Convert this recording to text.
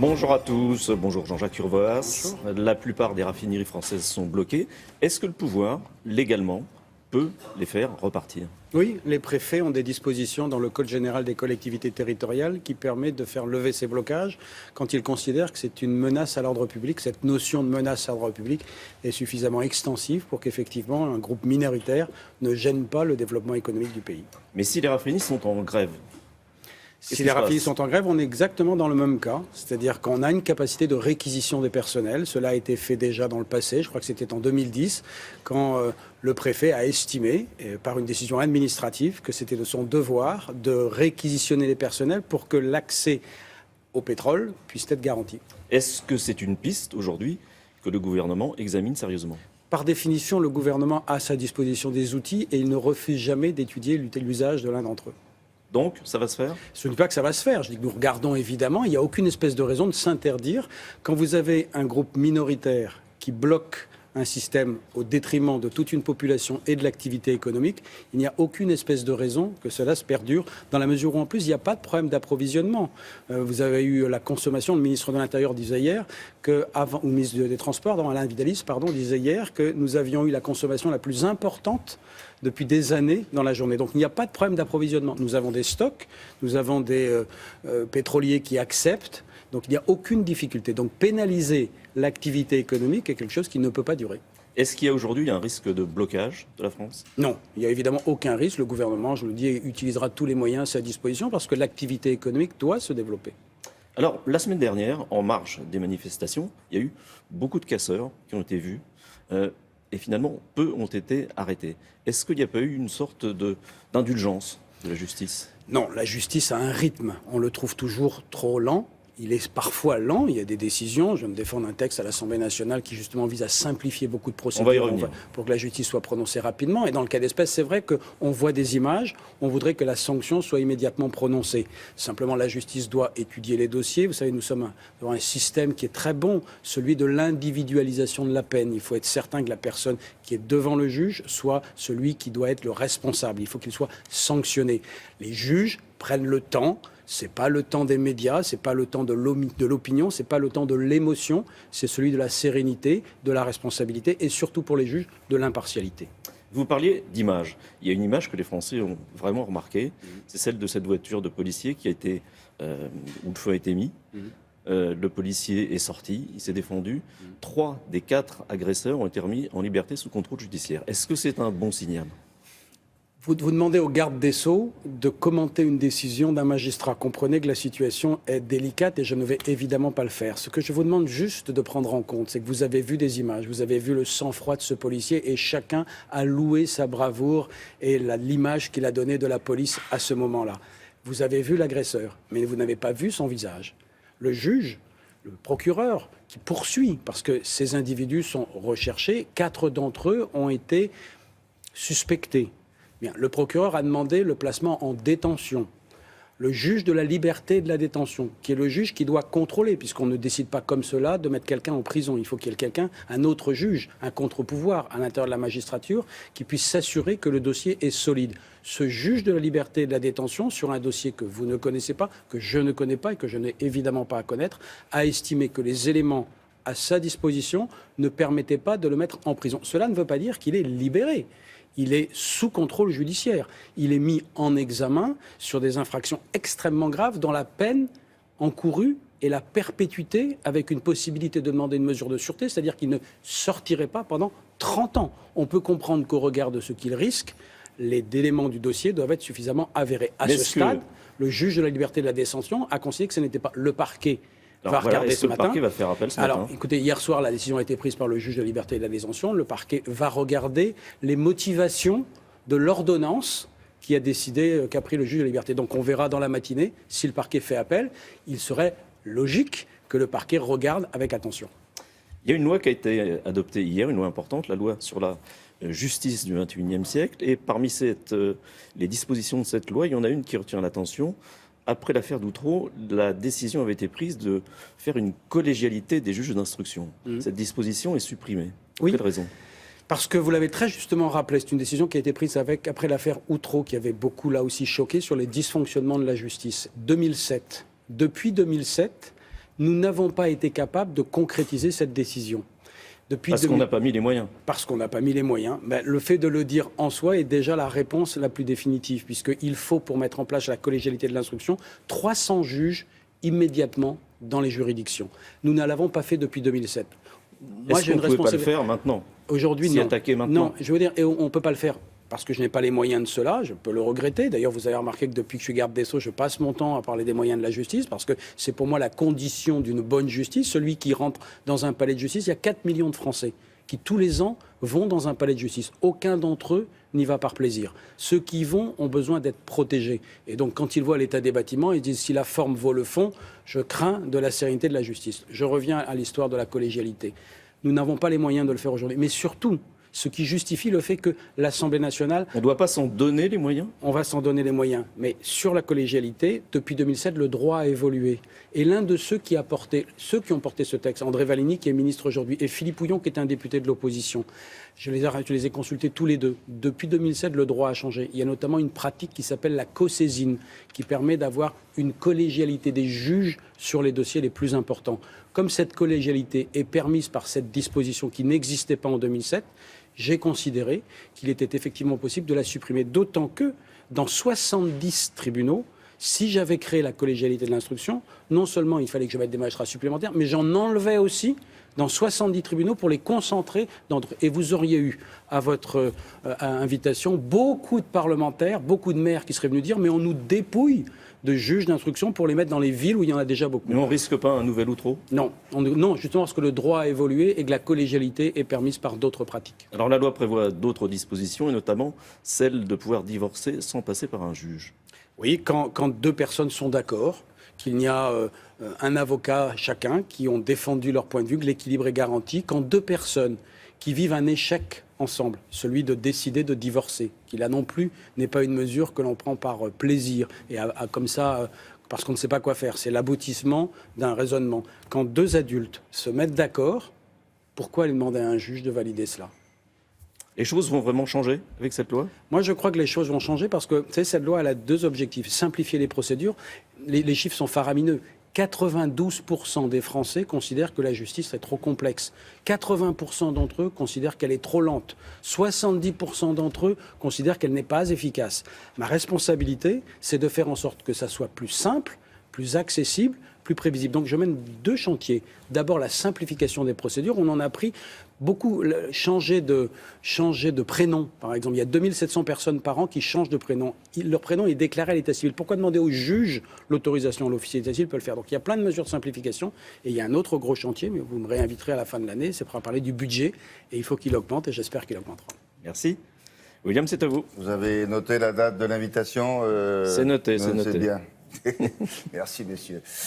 Bonjour à tous, bonjour Jean-Jacques Urvoas. La plupart des raffineries françaises sont bloquées. Est-ce que le pouvoir, légalement, peut les faire repartir ? Oui, les préfets ont des dispositions dans le Code général des collectivités territoriales qui permettent de faire lever ces blocages quand ils considèrent que c'est une menace à l'ordre public. Cette notion de menace à l'ordre public est suffisamment extensive pour qu'effectivement un groupe minoritaire ne gêne pas le développement économique du pays. Mais si les raffineries sont en grève, si les raffineries sont en grève, on est exactement dans le même cas. C'est-à-dire qu'on a une capacité de réquisition des personnels. Cela a été fait déjà dans le passé. Je crois que c'était en 2010, quand le préfet a estimé, par une décision administrative, que c'était de son devoir de réquisitionner les personnels pour que l'accès au pétrole puisse être garanti. Est-ce que c'est une piste aujourd'hui que le gouvernement examine sérieusement ? Par définition, le gouvernement a à sa disposition des outils et il ne refuse jamais d'étudier l'usage de l'un d'entre eux. Donc, ça va se faire ? Ce n'est pas que ça va se faire. Je dis que nous regardons évidemment. Il n'y a aucune espèce de raison de s'interdire. Quand vous avez un groupe minoritaire qui bloque un système au détriment de toute une population et de l'activité économique, il n'y a aucune espèce de raison que cela se perdure, dans la mesure où en plus il n'y a pas de problème d'approvisionnement. Vous avez eu la consommation, le ministre de l'Intérieur disait hier, ou le ministre des Transports, Alain Vidalis, disait hier que nous avions eu la consommation la plus importante depuis des années dans la journée. Donc il n'y a pas de problème d'approvisionnement. Nous avons des stocks, nous avons des pétroliers qui acceptent, donc il n'y a aucune difficulté. Donc pénaliser l'activité économique est quelque chose qui ne peut pas durer. Est-ce qu'il y a aujourd'hui un risque de blocage de la France ? Non, il n'y a évidemment aucun risque. Le gouvernement, je le dis, utilisera tous les moyens à sa disposition parce que l'activité économique doit se développer. Alors, la semaine dernière, en marge des manifestations, il y a eu beaucoup de casseurs qui ont été vus et finalement, peu ont été arrêtés. Est-ce qu'il n'y a pas eu une sorte d'indulgence de la justice ? Non, la justice a un rythme. On le trouve toujours trop lent. Il est parfois lent, il y a des décisions. Je viens de défendre un texte à l'Assemblée nationale qui justement vise à simplifier beaucoup de procédures pour que la justice soit prononcée rapidement. Et dans le cas d'espèce, c'est vrai qu'on voit des images, on voudrait que la sanction soit immédiatement prononcée. Simplement, la justice doit étudier les dossiers. Vous savez, nous sommes devant un système qui est très bon, celui de l'individualisation de la peine. Il faut être certain que la personne qui est devant le juge soit celui qui doit être le responsable. Il faut qu'il soit sanctionné. Les juges prennent le temps. C'est pas le temps des médias, c'est pas le temps de l'opinion, c'est pas le temps de l'émotion, c'est celui de la sérénité, de la responsabilité et surtout pour les juges, de l'impartialité. Vous parliez d'image. Il y a une image que les Français ont vraiment remarquée, c'est celle de cette voiture de policier qui a été, où le feu a été mis. Le policier est sorti, il s'est défendu. 3 des 4 agresseurs ont été remis en liberté sous contrôle judiciaire. Est-ce que c'est un bon signal ? Vous demandez au garde des Sceaux de commenter une décision d'un magistrat. Comprenez que la situation est délicate et je ne vais évidemment pas le faire. Ce que je vous demande juste de prendre en compte, c'est que vous avez vu des images, vous avez vu le sang-froid de ce policier et chacun a loué sa bravoure et l'image qu'il a donnée de la police à ce moment-là. Vous avez vu l'agresseur, mais vous n'avez pas vu son visage. Le juge, le procureur, qui poursuit, parce que ces individus sont recherchés, 4 d'entre eux ont été suspectés. Bien, le procureur a demandé le placement en détention. Le juge de la liberté et de la détention, qui est le juge qui doit contrôler, puisqu'on ne décide pas comme cela de mettre quelqu'un en prison. Il faut qu'il y ait quelqu'un, un autre juge, un contre-pouvoir à l'intérieur de la magistrature, qui puisse s'assurer que le dossier est solide. Ce juge de la liberté et de la détention, sur un dossier que vous ne connaissez pas, que je ne connais pas et que je n'ai évidemment pas à connaître, a estimé que les éléments à sa disposition ne permettaient pas de le mettre en prison. Cela ne veut pas dire qu'il est libéré. Il est sous contrôle judiciaire. Il est mis en examen sur des infractions extrêmement graves dont la peine encourue est la perpétuité avec une possibilité de demander une mesure de sûreté, c'est-à-dire qu'il ne sortirait pas pendant 30 ans. On peut comprendre qu'au regard de ce qu'il risque, les éléments du dossier doivent être suffisamment avérés. À ce stade, le juge de la liberté de la détention a considéré que ce n'était pas le parquet. Alors voilà, est-ce que le parquet va faire appel ce matin ? Alors, écoutez, hier soir, la décision a été prise par le juge de la liberté et de la détention. Le parquet va regarder les motivations de l'ordonnance qui a décidé, qu'a pris le juge de la liberté. Donc, on verra dans la matinée si le parquet fait appel. Il serait logique que le parquet regarde avec attention. Il y a une loi qui a été adoptée hier, une loi importante, la loi sur la justice du XXIe siècle. Et parmi les dispositions de cette loi, il y en a une qui retient l'attention. Après l'affaire d'Outreau, la décision avait été prise de faire une collégialité des juges d'instruction. Cette disposition est supprimée. Pour quelle raison ? Parce que vous l'avez très justement rappelé, c'est une décision qui a été prise après l'affaire Outreau, qui avait beaucoup là aussi choqué sur les dysfonctionnements de la justice. 2007. Depuis 2007, Nous n'avons pas été capables de concrétiser cette décision. Parce qu'on n'a pas mis les moyens. Parce qu'on n'a pas mis les moyens. Ben, le fait de le dire en soi est déjà la réponse la plus définitive, puisqu'il faut, pour mettre en place la collégialité de l'instruction, 300 juges immédiatement dans les juridictions. Nous ne l'avons pas fait depuis 2007. Moi, j'ai une responsabilité. Pas le faire maintenant. Aujourd'hui, non. S'y attaquer maintenant. Non, je veux dire, et on ne peut pas le faire parce que je n'ai pas les moyens de cela, je peux le regretter. D'ailleurs, vous avez remarqué que depuis que je suis garde des Sceaux, je passe mon temps à parler des moyens de la justice, parce que c'est pour moi la condition d'une bonne justice. Celui qui rentre dans un palais de justice, il y a 4 millions de Français qui, tous les ans, vont dans un palais de justice. Aucun d'entre eux n'y va par plaisir. Ceux qui y vont ont besoin d'être protégés. Et donc, quand ils voient l'état des bâtiments, ils disent, si la forme vaut le fond, je crains de la sérénité de la justice. Je reviens à l'histoire de la collégialité. Nous n'avons pas les moyens de le faire aujourd'hui. Mais surtout, ce qui justifie le fait que l'Assemblée nationale... On ne doit pas s'en donner les moyens ? On va s'en donner les moyens. Mais sur la collégialité, depuis 2007, le droit a évolué. Et l'un de ceux qui ont porté ce texte, André Valigny, qui est ministre aujourd'hui, et Philippe Houillon, qui est un député de l'opposition, je les ai consultés tous les deux. Depuis 2007, le droit a changé. Il y a notamment une pratique qui s'appelle la cosaisine, qui permet d'avoir une collégialité des juges sur les dossiers les plus importants. Comme cette collégialité est permise par cette disposition qui n'existait pas en 2007, j'ai considéré qu'il était effectivement possible de la supprimer. D'autant que dans 70 tribunaux, si j'avais créé la collégialité de l'instruction, non seulement il fallait que je mette des magistrats supplémentaires, mais j'en enlevais aussi dans 70 tribunaux pour les concentrer d'entre eux. Et vous auriez eu à votre invitation beaucoup de parlementaires, beaucoup de maires qui seraient venus dire « mais on nous dépouille de juges d'instruction pour les mettre dans les villes où il y en a déjà beaucoup. » Mais on ne risque pas un nouvel Outreau ? Non, non, justement parce que le droit a évolué et que la collégialité est permise par d'autres pratiques. Alors la loi prévoit d'autres dispositions, et notamment celle de pouvoir divorcer sans passer par un juge. Oui, quand deux personnes sont d'accord, qu'il y a un avocat chacun qui ont défendu leur point de vue, que l'équilibre est garanti, quand deux personnes qui vivent un échec ensemble, celui de décider de divorcer, qui là non plus n'est pas une mesure que l'on prend par plaisir et comme ça parce qu'on ne sait pas quoi faire. C'est l'aboutissement d'un raisonnement. Quand deux adultes se mettent d'accord, pourquoi aller demander à un juge de valider cela ? Les choses vont vraiment changer avec cette loi ? Moi, je crois que les choses vont changer parce que cette loi elle a deux objectifs. Simplifier les procédures. Les chiffres sont faramineux. 92% des Français considèrent que la justice est trop complexe. 80% d'entre eux considèrent qu'elle est trop lente. 70% d'entre eux considèrent qu'elle n'est pas efficace. Ma responsabilité, c'est de faire en sorte que ça soit plus simple, plus accessible, plus prévisible. Donc je mène deux chantiers. D'abord la simplification des procédures. On en a pris beaucoup. Changer de prénom, par exemple. Il y a 2700 personnes par an qui changent de prénom. Leur prénom est déclaré à l'état civil. Pourquoi demander au juge l'autorisation ? L'officier d'état civil peut le faire. Donc il y a plein de mesures de simplification. Et il y a un autre gros chantier, mais vous me réinviterez à la fin de l'année, c'est pour parler du budget. Et il faut qu'il augmente, et j'espère qu'il augmentera. Merci. William, c'est à vous. Vous avez noté la date de l'invitation C'est noté, c'est noté. C'est bien. Merci, messieurs.